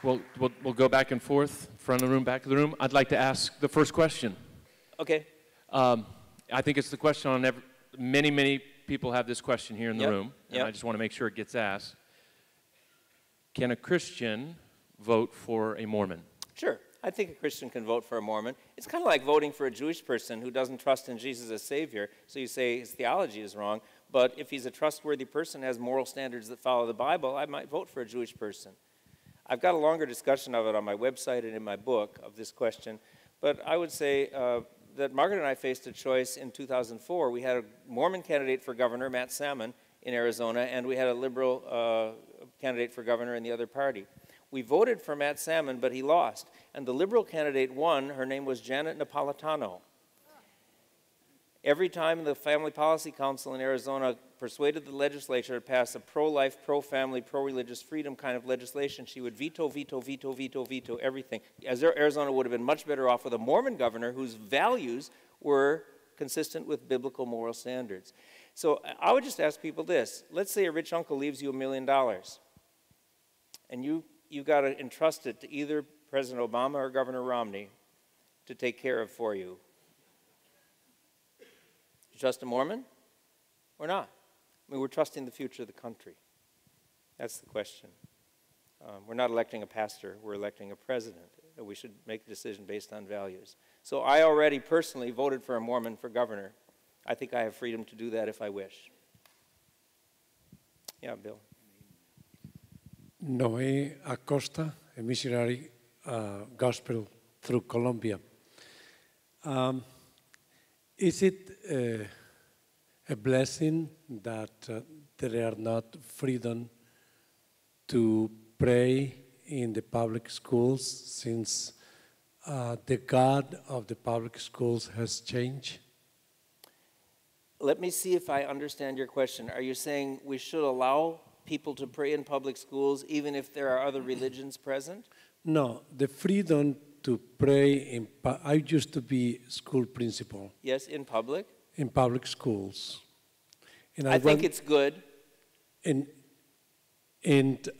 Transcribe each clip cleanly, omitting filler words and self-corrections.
We'll go back and forth, front of the room, back of the room. I'd like to ask the first question. Okay. I think it's the question on many people have this question here in the room, and Yep. I just want to make sure it gets asked. Can a Christian vote for a Mormon? Sure. I think a Christian can vote for a Mormon. It's kind of like voting for a Jewish person who doesn't trust in Jesus as Savior, so you say his theology is wrong, but if he's a trustworthy person, has moral standards that follow the Bible, I might vote for a Jewish person. I've got a longer discussion of it on my website and in my book of this question, but I would say that Margaret and I faced a choice in 2004. We had a Mormon candidate for governor, Matt Salmon, in Arizona, and we had a liberal candidate for governor in the other party. We voted for Matt Salmon, but he lost. And the liberal candidate won. Her name was Janet Napolitano. Every time the Family Policy Council in Arizona persuaded the legislature to pass a pro-life, pro-family, pro-religious freedom kind of legislation, she would veto everything. As Arizona would have been much better off with a Mormon governor whose values were consistent with biblical moral standards. So I would just ask people this. Let's say a rich uncle leaves you $1 million, and you've got to entrust it to either President Obama or Governor Romney to take care of for you. You trust a Mormon or not? I mean, we're trusting the future of the country. That's the question. We're not electing a pastor, we're electing a president. We should make a decision based on values. So I already personally voted for a Mormon for governor. I think I have freedom to do that if I wish. Yeah, Bill. Noé Acosta, a missionary gospel through Colombia. Is it a blessing that there are not freedom to pray in the public schools since the God of the public schools has changed? Let me see if I understand your question. Are you saying we should allow people to pray in public schools even if there are other religions present? No, the freedom to pray in, I used to be school principal. Yes, in public? In public schools. And I think it's good. And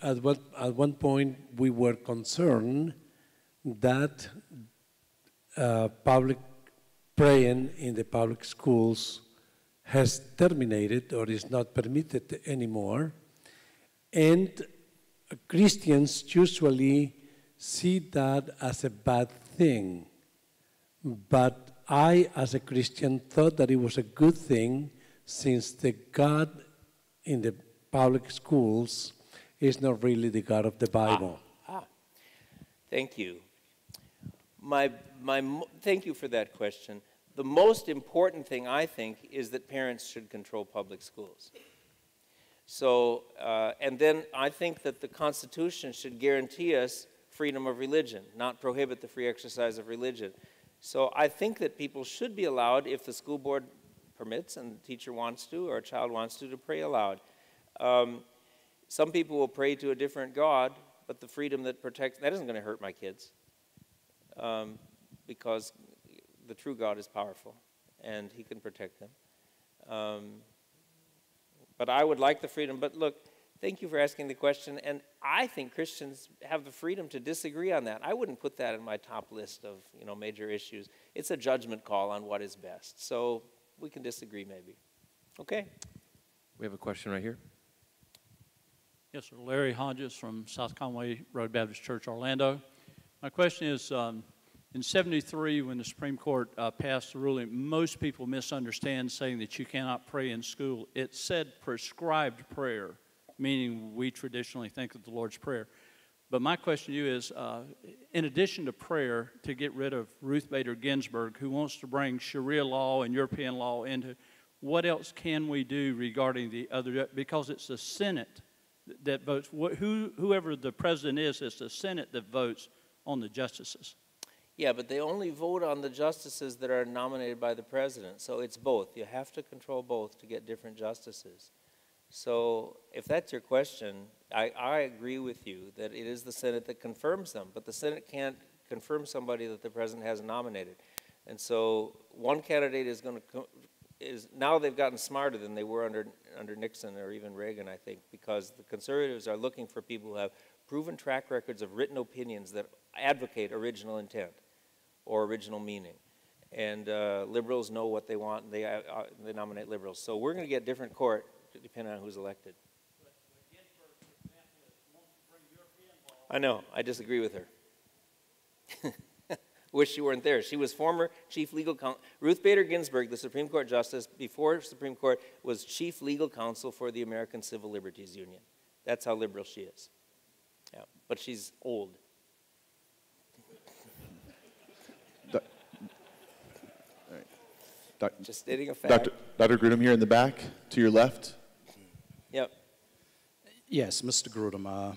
at one point we were concerned that public praying in the public schools has terminated or is not permitted anymore. And Christians usually see that as a bad thing. But I, as a Christian, thought that it was a good thing since the God in the public schools is not really the God of the Bible. Thank you. Thank you for that question. The most important thing, I think, is that parents should control public schools. So, and then I think that the Constitution should guarantee us freedom of religion, not prohibit the free exercise of religion. So I think that people should be allowed, if the school board permits and the teacher wants to or a child wants to pray aloud. Some people will pray to a different God, but the freedom that protects, that isn't going to hurt my kids because the true God is powerful and he can protect them. But I would like the freedom. But look, thank you for asking the question. And I think Christians have the freedom to disagree on that. I wouldn't put that in my top list of major issues. It's a judgment call on what is best. So we can disagree maybe. Okay? We have a question right here. Yes, sir. Larry Hodges from South Conway Road Baptist Church, Orlando. My question is, in '73, when the Supreme Court passed the ruling, most people misunderstand saying that you cannot pray in school. It said prescribed prayer, meaning we traditionally think of the Lord's Prayer. But my question to you is, in addition to prayer, to get rid of Ruth Bader Ginsburg, who wants to bring Sharia law and European law into, what else can we do regarding the other, because it's the Senate that votes, whoever the president is, it's the Senate that votes on the justices. Yeah, but they only vote on the justices that are nominated by the president. So it's both. You have to control both to get different justices. So if that's your question, I agree with you that it is the Senate that confirms them. But the Senate can't confirm somebody that the president hasn't nominated. And so one candidate is going to now they've gotten smarter than they were under Nixon or even Reagan, I think, because the conservatives are looking for people who have proven track records of written opinions that advocate original intent or original meaning. And liberals know what they want, and they nominate liberals. So we're going to get different court depending on who's elected. I know, I disagree with her. Wish she weren't there. She was former chief legal counsel. Ruth Bader Ginsburg, the Supreme Court Justice, before Supreme Court, was chief legal counsel for the American Civil Liberties Union. That's how liberal she is. Yeah, but she's old. Just stating a fact. Dr. Grudem here in the back, to your left. Yep. Yes, Mr. Grudem,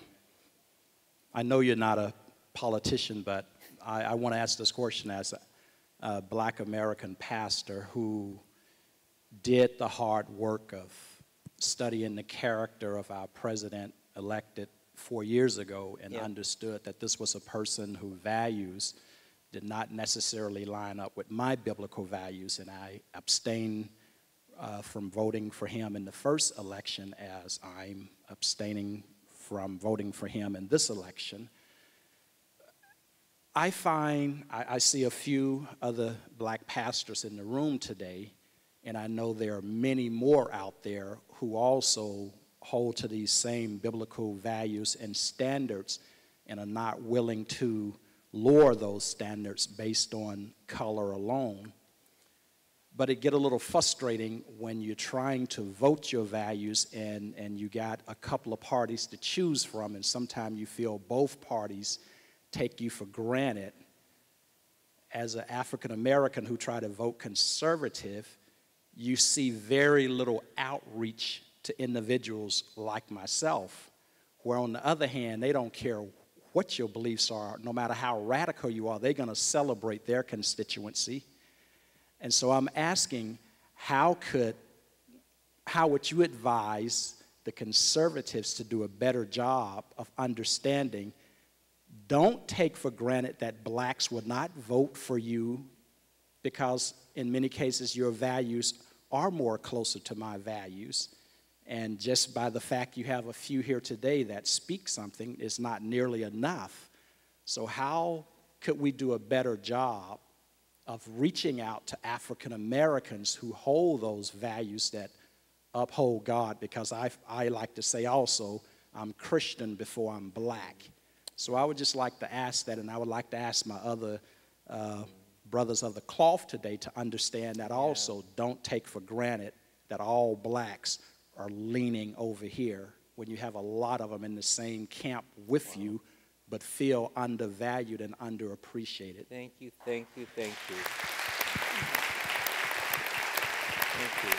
I know you're not a politician, but I want to ask this question as a black American pastor who did the hard work of studying the character of our president elected 4 years ago and understood that this was a person whose values did not necessarily line up with my biblical values, and I abstained from voting for him in the first election as I'm abstaining from voting for him in this election. I see a few other black pastors in the room today, and I know there are many more out there who also hold to these same biblical values and standards and are not willing to lower those standards based on color alone. But it gets a little frustrating when you're trying to vote your values and you got a couple of parties to choose from, and sometimes you feel both parties take you for granted. As an African American who try to vote conservative, you see very little outreach to individuals like myself, where on the other hand, they don't care what your beliefs are, no matter how radical you are, they're going to celebrate their constituency. And so I'm asking, how would you advise the conservatives to do a better job of understanding? Don't take for granted that blacks would not vote for you, because in many cases your values are more closer to my values. And just by the fact you have a few here today that speak something is not nearly enough. So how could we do a better job of reaching out to African Americans who hold those values that uphold God? Because I like to say also, I'm Christian before I'm black. So I would just like to ask that, and I would like to ask my other brothers of the cloth today to understand that also. Don't take for granted that all blacks are leaning over here when you have a lot of them in the same camp with you, but feel undervalued and underappreciated. Thank you, thank you, thank you. Thank you,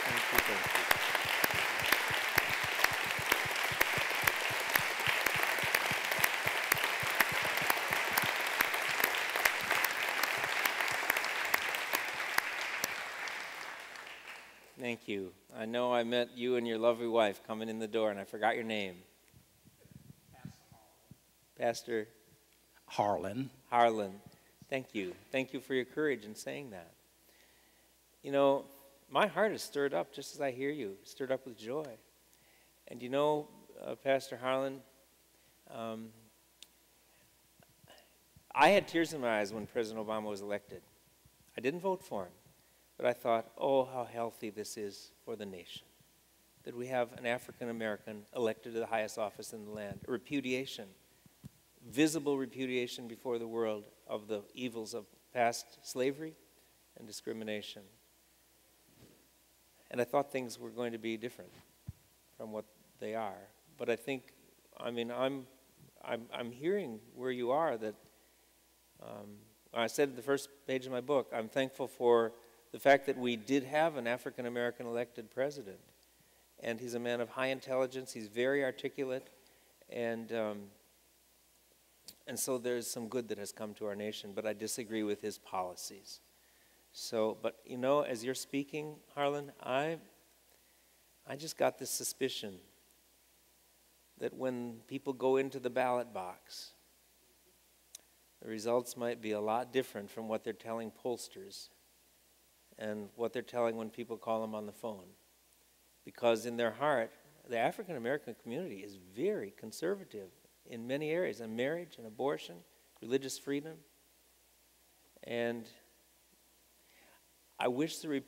thank you, thank you. Thank you. I know I met you and your lovely wife coming in the door, and I forgot your name. Pastor Harlan. Harlan. Thank you. Thank you for your courage in saying that. You know, my heart is stirred up just as I hear you, stirred up with joy. And you know, Pastor Harlan, I had tears in my eyes when President Obama was elected. I didn't vote for him. But I thought, oh, how healthy this is for the nation, that we have an African American elected to the highest office in the land, a repudiation, visible repudiation before the world of the evils of past slavery and discrimination. And I thought things were going to be different from what they are. But I think, I mean, I'm hearing where you are that, I said at the first page of my book, I'm thankful for the fact that we did have an African American elected president, and he's a man of high intelligence. He's very articulate, and so there's some good that has come to our nation. But I disagree with his policies. So, but you know, as you're speaking, Harlan, I just got this suspicion that when people go into the ballot box, the results might be a lot different from what they're telling pollsters and what they're telling when people call them on the phone. Because in their heart, the African American community is very conservative in many areas, in marriage and abortion, religious freedom. And I wish to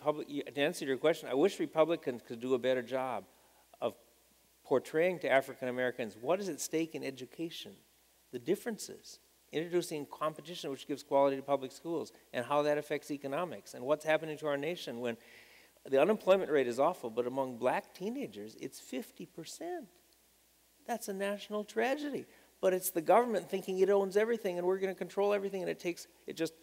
answer your question, I wish Republicans could do a better job of portraying to African Americans what is at stake in education, the differences, introducing competition which gives quality to public schools, and how that affects economics, and what's happening to our nation when the unemployment rate is awful, but among black teenagers, it's 50%. That's a national tragedy. But it's the government thinking it owns everything and we're going to control everything, and it just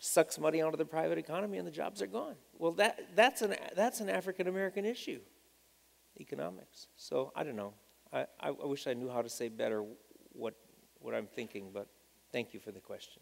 sucks money out of the private economy and the jobs are gone. Well, that's an African American issue, economics. So I don't know. I wish I knew how to say better what I'm thinking, but thank you for the question.